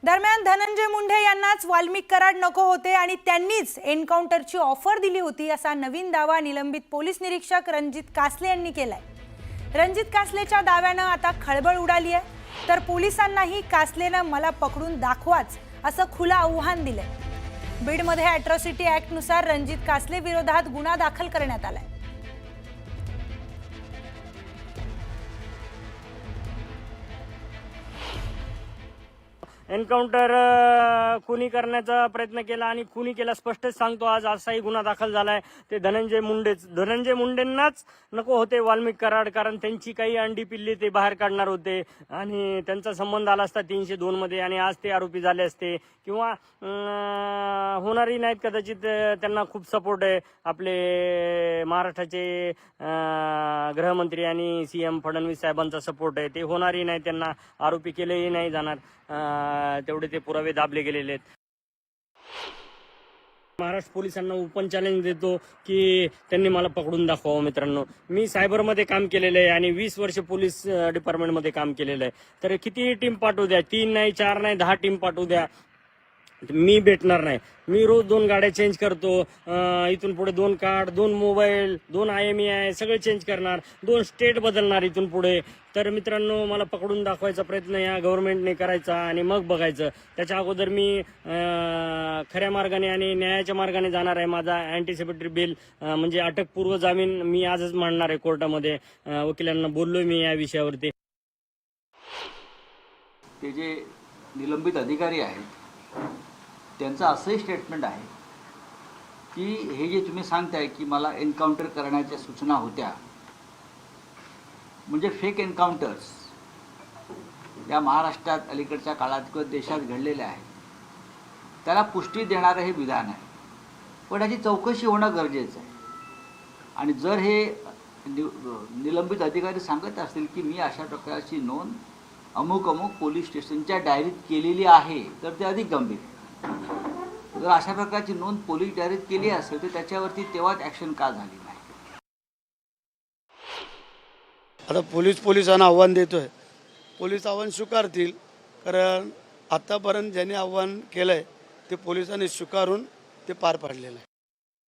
दरम्यान धनंजय मुंडे यांनाच वाल्मिक कराड नको होते आणि त्यांनीच एन्काउंटरची ऑफर दिली होती असा नवीन दावा निलंबित पोलीस निरीक्षक रणजित कासले यांनी केलाय। रणजित कासलेच्या दाव्यानं आता खळबळ उडाली आहे, तर पोलिसांनाही कासलेनं मला पकडून दाखवाच असं खुलं आव्हान दिलंय। बीडमध्ये अॅट्रॉसिटी ऍक्ट नुसार रणजित कासले विरोधात गुन्हा दाखल करण्यात आलाय। एन्काउंटर खुनी करण्याचा प्रयत्न केला आणि खुनी केला स्पष्टच सांगतो। आज असाही गुन्हा दाखल झालाय। ते धनंजय मुंडेंनाच नको होते वाल्मिक कराड, कारण त्यांची काही अंडी पिल्ली ते बाहेर काढणार होते आणि त्यांचा संबंध आला असता 302 मध्ये आणि आज ते आरोपी झाले असते किंवा होणारही नाहीत कदाचित। त्यांना खूप सपोर्ट आहे आपले महाराष्ट्राचे गृहमंत्री आणि सीएम फडणवीस साहेबांचा सपोर्ट आहे। ते होणारही नाही, त्यांना आरोपी केलेही नाही जाणार, तेवढे ते पुरावे दाबले गेलेले आहेत। महाराष्ट्र पोलिसांना ओपन चॅलेंज देतो की त्यांनी मला पकडून दाखवावं। मित्रांनो, मी सायबरमध्ये काम केलेलं आहे आणि 20 वर्ष पोलीस डिपार्टमेंटमध्ये काम केलेलं आहे। तर किती टीम पाठवू द्या, 3 नाही 4 नाही 10 टीम पाठवू द्या, मी भेटणार नाही। मी रोज 2 गाड्या चेंज करतो, इथून पुढे 2 कार्ड, 2 मोबाईल, 2 IMEI सगळे चेंज करणार, 2 स्टेट बदलणार इथून पुढे। तर मित्रांनो, मला पकडून दाखवायचा प्रयत्न या गव्हर्नमेंटने करायचा आणि मग बघायचं। त्याच्या अगोदर मी खऱ्या मार्गाने आणि न्यायाच्या मार्गाने जाणार आहे। माझा अँटिसिपेटरी बेल म्हणजे अटकपूर्व जामीन मी आजच मांडणार आहे कोर्टामध्ये। वकिलांना बोललोय मी या विषयावरती। ते जे निलंबित अधिकारी आहेत त्यांचं असंही स्टेटमेंट आहे की हे जे तुम्ही सांगताय की मला एन्काउंटर करण्याच्या सूचना होत्या, म्हणजे फेक एन्काउंटर्स या महाराष्ट्रात अलीकडच्या काळात किंवा देशात घडलेले आहेत, त्याला पुष्टी देणारं हे विधान आहे। पण याची चौकशी होणं गरजेचं आहे। आणि जर हे निलंबित अधिकारी सांगत असतील की मी अशा प्रकारची नोंद अमुक अमुक पोलीस स्टेशनच्या डायरीत केलेली आहे, तर ते अधिक गंभीर आहे। जर अशा प्रकारची नोंद पोलीस डायरीत केली असेल तर त्याच्यावरती तेव्हाच ॲक्शन का झाली नाही? आता पोलिसांना आव्हान देतोय, पोलीस आव्हान स्वीकारतील, कारण आतापर्यंत ज्यांनी आव्हान केलंय ते पोलिसांनी स्वीकारून ते पार पाडलेलं आहे।